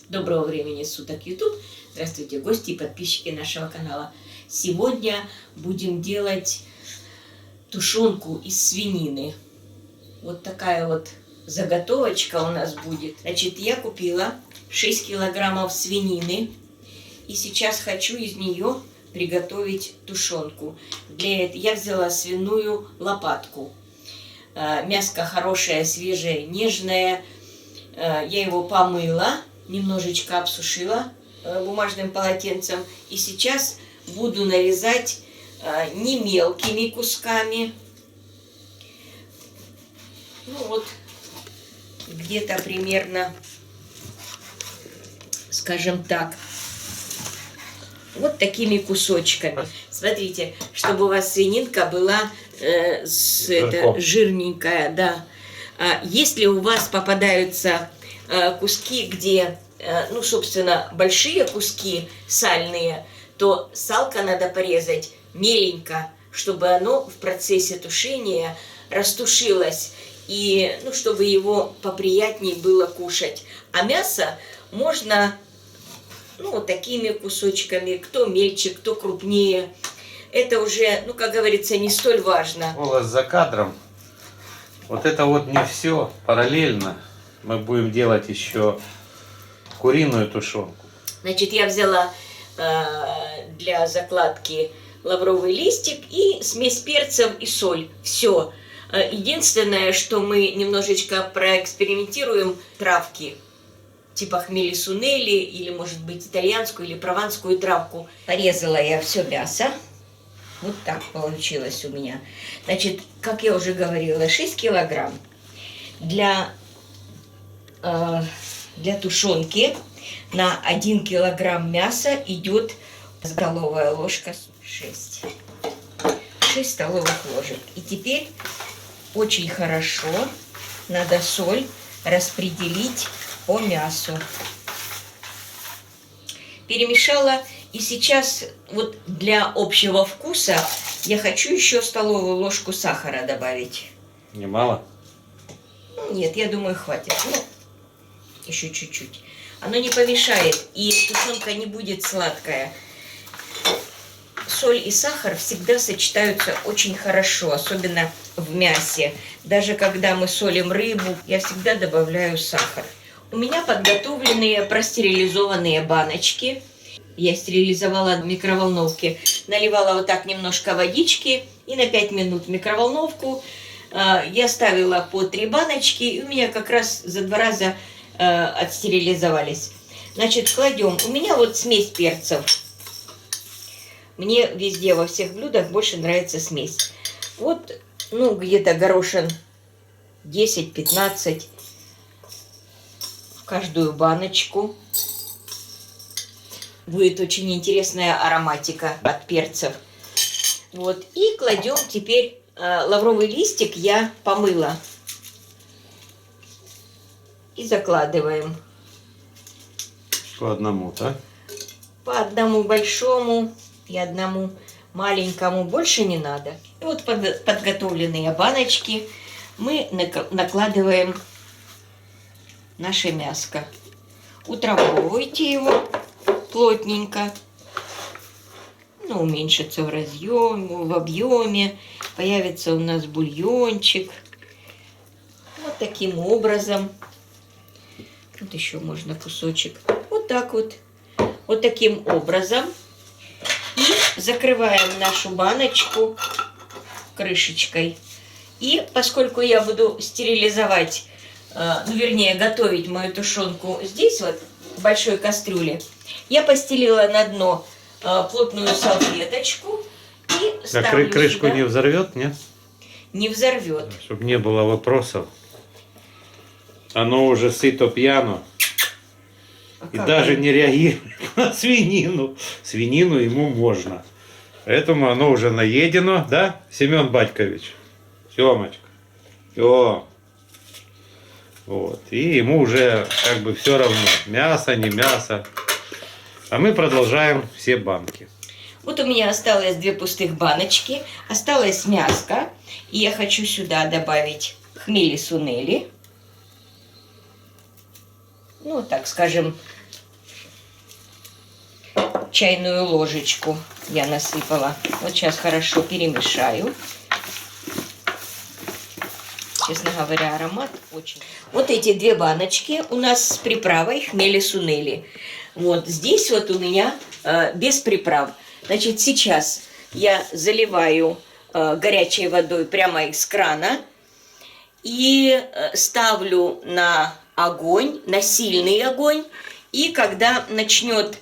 Доброго времени суток, YouTube. Здравствуйте, гости и подписчики нашего канала. Сегодня будем делать тушенку из свинины. Вот такая вот заготовочка у нас будет. Значит, я купила 6 килограммов свинины. И сейчас хочу из нее приготовить тушенку. Для этого я взяла свиную лопатку. Мяско хорошее, свежее, нежное. Я его помыла. Немножечко обсушила бумажным полотенцем. И сейчас буду нарезать не мелкими кусками. Ну вот, где-то примерно, скажем так, вот такими кусочками. Смотрите, чтобы у вас свининка была жирненькая, да. Если у вас попадаются куски, где, ну, собственно, большие куски сальные, то салко надо порезать меленько, чтобы оно в процессе тушения растушилось, и, ну, чтобы его поприятнее было кушать. А мясо можно, ну, вот такими кусочками, кто мельче, кто крупнее. Это уже, ну, как говорится, не столь важно. Голос за кадром. Вот это вот не все. Параллельно мы будем делать еще куриную тушенку. Значит, я взяла для закладки лавровый листик и смесь перцев и соль. Все. Единственное, что мы немножечко проэкспериментируем травки, типа хмели-сунели, или, может быть, итальянскую или прованскую травку. Порезала я все мясо. Вот так получилось у меня. Значит, как я уже говорила, 6 килограмм. Для тушенки на 1 килограмм мяса идет столовая ложка 6 столовых ложек. И теперь очень хорошо надо соль распределить по мясу. Перемешала. И сейчас вот для общего вкуса я хочу еще столовую ложку сахара добавить. Немало? Нет, я думаю, хватит. Ну, еще чуть-чуть. Оно не помешает, и тушенка не будет сладкая. Соль и сахар всегда сочетаются очень хорошо, особенно в мясе. Даже когда мы солим рыбу, я всегда добавляю сахар. У меня подготовленные простерилизованные баночки. Я стерилизовала в микроволновке. Наливала вот так немножко водички и на 5 минут в микроволновку. Я ставила по 3 баночки, и у меня как раз за 2 раза отстерилизовались. Значит, кладем. У меня вот смесь перцев. Мне везде, во всех блюдах больше нравится смесь. Вот, ну, где-то горошин 10-15 в каждую баночку. Будет очень интересная ароматика от перцев. Вот. И кладем теперь лавровый листик, я помыла. И закладываем. По одному, да? По одному большому и одному маленькому. Больше не надо. И вот подготовленные баночки мы накладываем наше мяско. Утрамбовывайте его плотненько. Ну, уменьшится в разъеме, в объеме. Появится у нас бульончик. Вот таким образом. Вот еще можно кусочек. Вот так вот. Вот таким образом. И закрываем нашу баночку крышечкой. И поскольку я буду стерилизовать, ну, вернее, готовить мою тушенку здесь вот, в большой кастрюле, я постелила на дно плотную салфеточку и ставлю крышку сюда. не взорвет, нет? Не взорвет. Чтобы не было вопросов. Оно уже сыто пьяно. И даже не реагирует на свинину. Свинину ему можно. Поэтому оно уже наедено, да, Семен Батькович? Семочка. Все. Вот. И ему уже как бы все равно. Мясо, не мясо. А мы продолжаем все банки. Вот у меня осталось 2 пустых баночки. Осталось мяско. И я хочу сюда добавить хмели-сунели. ну, так скажем, чайную ложечку я насыпала. Вот сейчас хорошо перемешаю. Честно говоря, аромат очень. Вот эти 2 баночки у нас с приправой хмели-сунели. Вот здесь вот у меня без приправ. Значит, сейчас я заливаю горячей водой прямо из крана и ставлю на огонь, на сильный огонь. И когда начнет,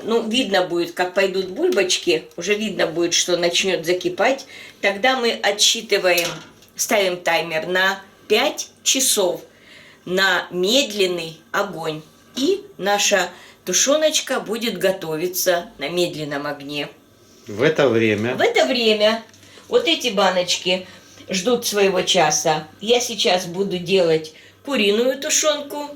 ну, видно будет, как пойдут бульбочки, уже видно будет, что начнет закипать, тогда мы отсчитываем, ставим таймер на 5 часов на медленный огонь. И наша тушеночка будет готовиться на медленном огне. В это время вот эти баночки ждут своего часа. Я сейчас буду делать куриную тушенку.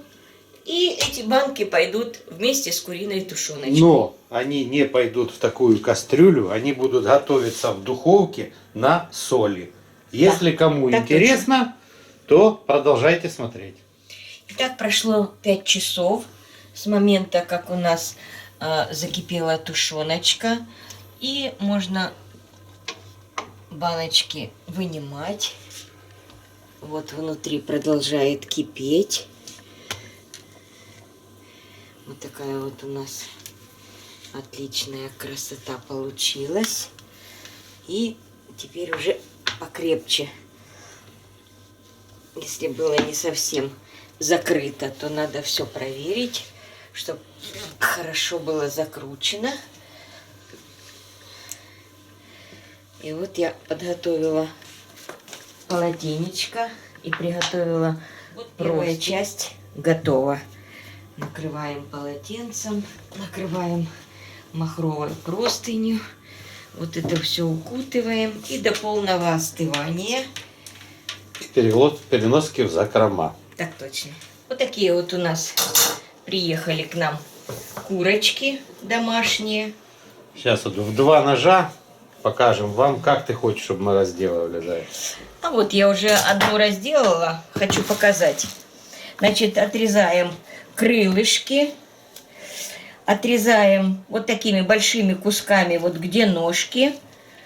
И эти банки пойдут вместе с куриной тушеночкой. Но они не пойдут в такую кастрюлю, они будут готовиться в духовке на соли. Если кому так интересно, то продолжайте смотреть. Итак, прошло 5 часов с момента, как у нас закипела тушеночка. И можно баночки вынимать. Вот внутри продолжает кипеть. Вот такая вот у нас отличная красота получилась. И теперь уже покрепче. Если было не совсем закрыто, то надо все проверить, чтобы хорошо было закручено. И вот я подготовила полотенечко и приготовила. Вот первая часть готова. Накрываем полотенцем, накрываем махровой простынью. Вот это все укутываем и до полного остывания. Переноски в закрома. Так точно. Вот такие вот у нас приехали к нам курочки домашние. Сейчас вот в 2 ножа покажем вам, как ты хочешь, чтобы мы разделывали. Да. А вот я уже одну разделала, хочу показать. Значит, отрезаем крылышки, отрезаем вот такими большими кусками, вот где ножки.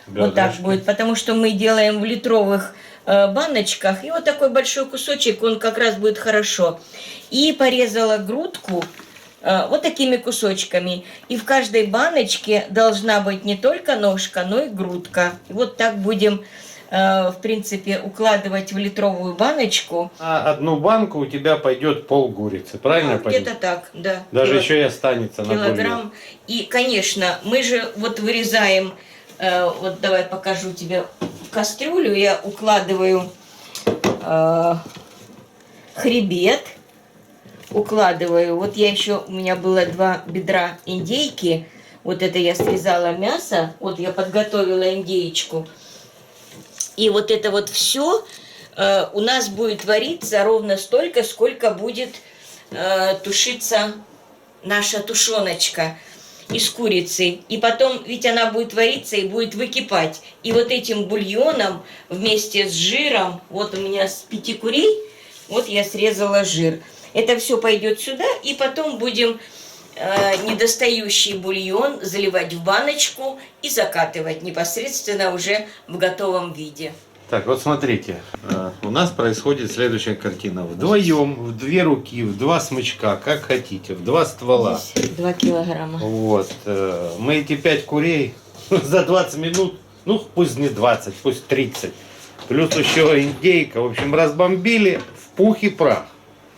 Вот так будет, потому что мы делаем в литровых баночках. И вот такой большой кусочек, он как раз будет хорошо. И порезала грудку вот такими кусочками. И в каждой баночке должна быть не только ножка, но и грудка. И вот так будем, в принципе, укладывать в литровую баночку. На одну банку у тебя пойдет полгурицы, правильно? Где-то так, да. Даже еще и останется на килограмм. И, конечно, мы же вот вырезаем, вот давай покажу тебе кастрюлю, я укладываю хребет, укладываю. Вот я еще, у меня было 2 бедра индейки, вот это я срезала мясо, вот я подготовила индейку. И вот это вот все у нас будет вариться ровно столько, сколько будет тушиться наша тушеночка из курицы. И потом, ведь она будет вариться и будет выкипать. И вот этим бульоном вместе с жиром, вот у меня с 5 курей, вот я срезала жир. Это все пойдет сюда, и потом будем недостающий бульон заливать в баночку и закатывать непосредственно уже в готовом виде. Так, вот смотрите, у нас происходит следующая картина. Вдвоем, в 2 руки, в 2 смычка, как хотите, в 2 ствола. Здесь 2 килограмма. Вот, мы эти 5 курей за 20 минут, ну пусть не 20, пусть 30, плюс еще индейка, в общем, разбомбили в пух и прах.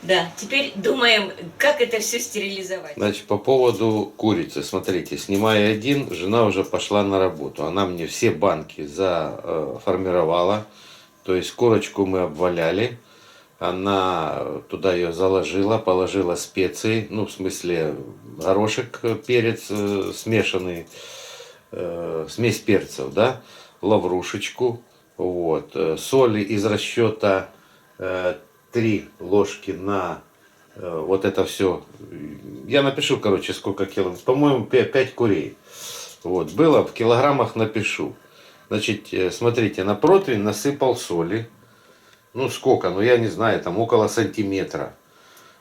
Да, теперь думаем, как это все стерилизовать. Значит, по поводу курицы, смотрите, снимая один, жена уже пошла на работу. Она мне все банки заформировала, то есть курочку мы обваляли, она туда ее заложила, положила специи, ну, в смысле, горошек, перец смешанный, смесь перцев, да, лаврушечку, вот, соли из расчета 3 ложки на вот это все. Я напишу, короче, сколько килограмм. По-моему, 5 курей. Вот. Было в килограммах, напишу. Значит, смотрите, на противень насыпал соли. Ну, сколько? Ну, я не знаю, там около сантиметра.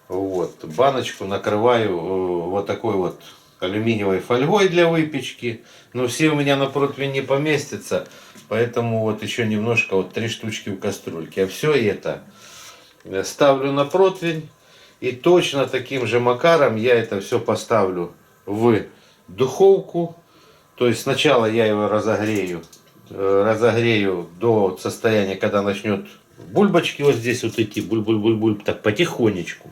Вот. Баночку накрываю вот такой вот алюминиевой фольгой для выпечки. Но все у меня на противень не поместятся. Поэтому вот еще немножко, вот 3 штучки в кастрюльке. А все это ставлю на противень. И точно таким же макаром я это все поставлю в духовку. То есть сначала я его разогрею до состояния, когда начнет бульбочки вот здесь вот идти, буль-буль-буль-буль, так потихонечку.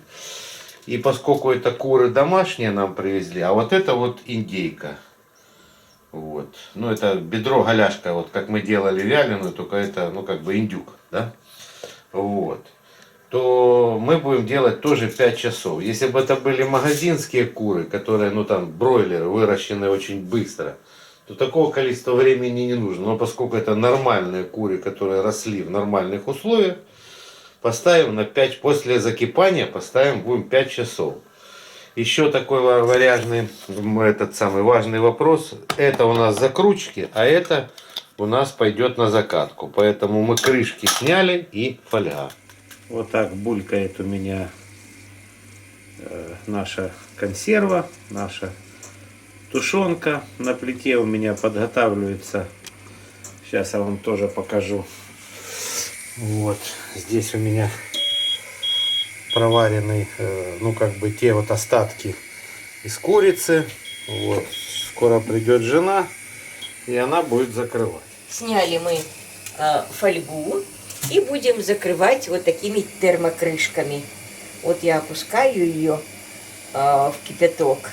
И поскольку это куры домашние нам привезли, а вот это вот индейка. Вот. Ну это бедро-голяшка, вот как мы делали вяленую, только это, ну как бы индюк, да? Вот. То мы будем делать тоже 5 часов. Если бы это были магазинские куры, которые, ну там, бройлеры, выращенные очень быстро, то такого количества времени не нужно. Но поскольку это нормальные куры, которые росли в нормальных условиях, поставим на 5, после закипания поставим, будем 5 часов. Еще такой варяжный, этот самый важный вопрос. Это у нас закручки, а это у нас пойдет на закатку. Поэтому мы крышки сняли и фольга. Вот так булькает у меня наша консерва, наша тушенка. На плите у меня подготавливается. Сейчас я вам тоже покажу. Вот здесь у меня проваренный, ну как бы те вот остатки из курицы. Вот. Скоро придет жена, и она будет закрывать. Сняли мы фольгу и будем закрывать вот такими термокрышками. Вот я опускаю ее в кипяток.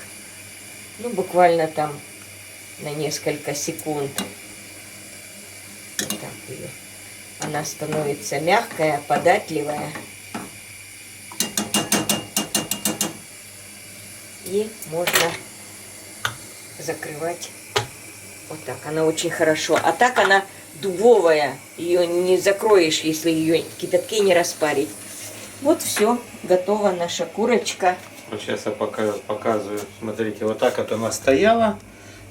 Ну, буквально там на несколько секунд. Вот так ее. Она становится мягкая, податливая. И можно закрывать вот так. Она очень хорошо. А так она дубовая. Ее не закроешь, если ее в кипятке не распарить. Вот все. Готова наша курочка. Вот сейчас я показываю. Смотрите, вот так вот она стояла.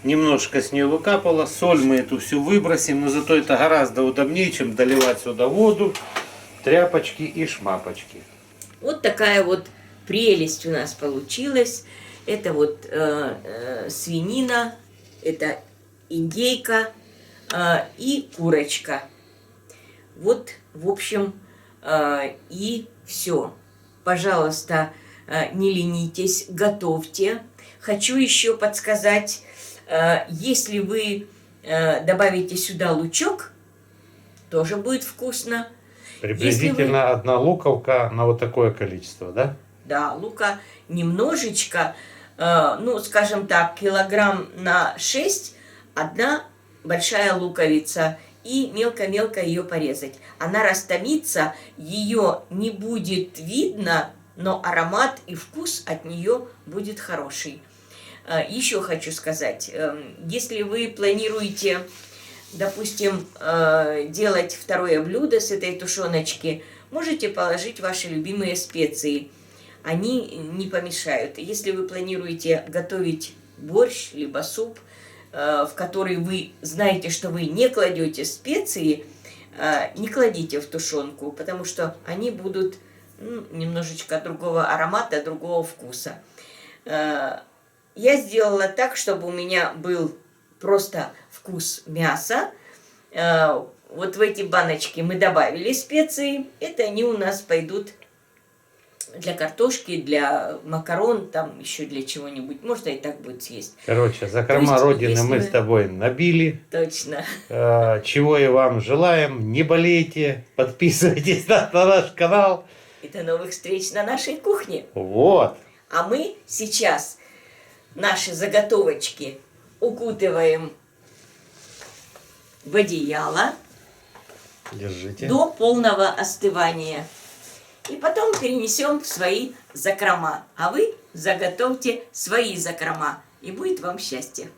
Немножко с нее выкапала. Соль мы эту всю выбросим. Но зато это гораздо удобнее, чем доливать сюда воду, тряпочки и шмапочки. Вот такая вот прелесть у нас получилась. Это вот свинина, это индейка и курочка. Вот, в общем, и все. Пожалуйста, не ленитесь, готовьте. Хочу еще подсказать, если вы добавите сюда лучок, тоже будет вкусно. Приблизительно одна луковка на вот такое количество, да? Да, лука немножечко, ну, скажем так, килограмм на 6, одна большая луковица. И мелко-мелко ее порезать. Она растомится, ее не будет видно, но аромат и вкус от нее будет хороший. Еще хочу сказать, если вы планируете, допустим, делать второе блюдо с этой тушеночки, можете положить ваши любимые специи. Они не помешают. Если вы планируете готовить борщ либо суп, в который вы знаете, что вы не кладете специи, не кладите в тушенку, потому что они будут немножечко другого аромата, другого вкуса. Я сделала так, чтобы у меня был просто вкус мяса. Вот в эти баночки мы добавили специи. Это они у нас пойдут для картошки, для макарон, там еще для чего-нибудь. Можно и так будет съесть. Короче, закрома Родины мы с тобой набили. Точно. Чего и вам желаем. Не болейте, подписывайтесь на наш канал. И до новых встреч на нашей кухне. Вот. А мы сейчас наши заготовочки укутываем в одеяло. Держите. До полного остывания. И потом перенесем в свои закрома. А вы заготовьте свои закрома. И будет вам счастье.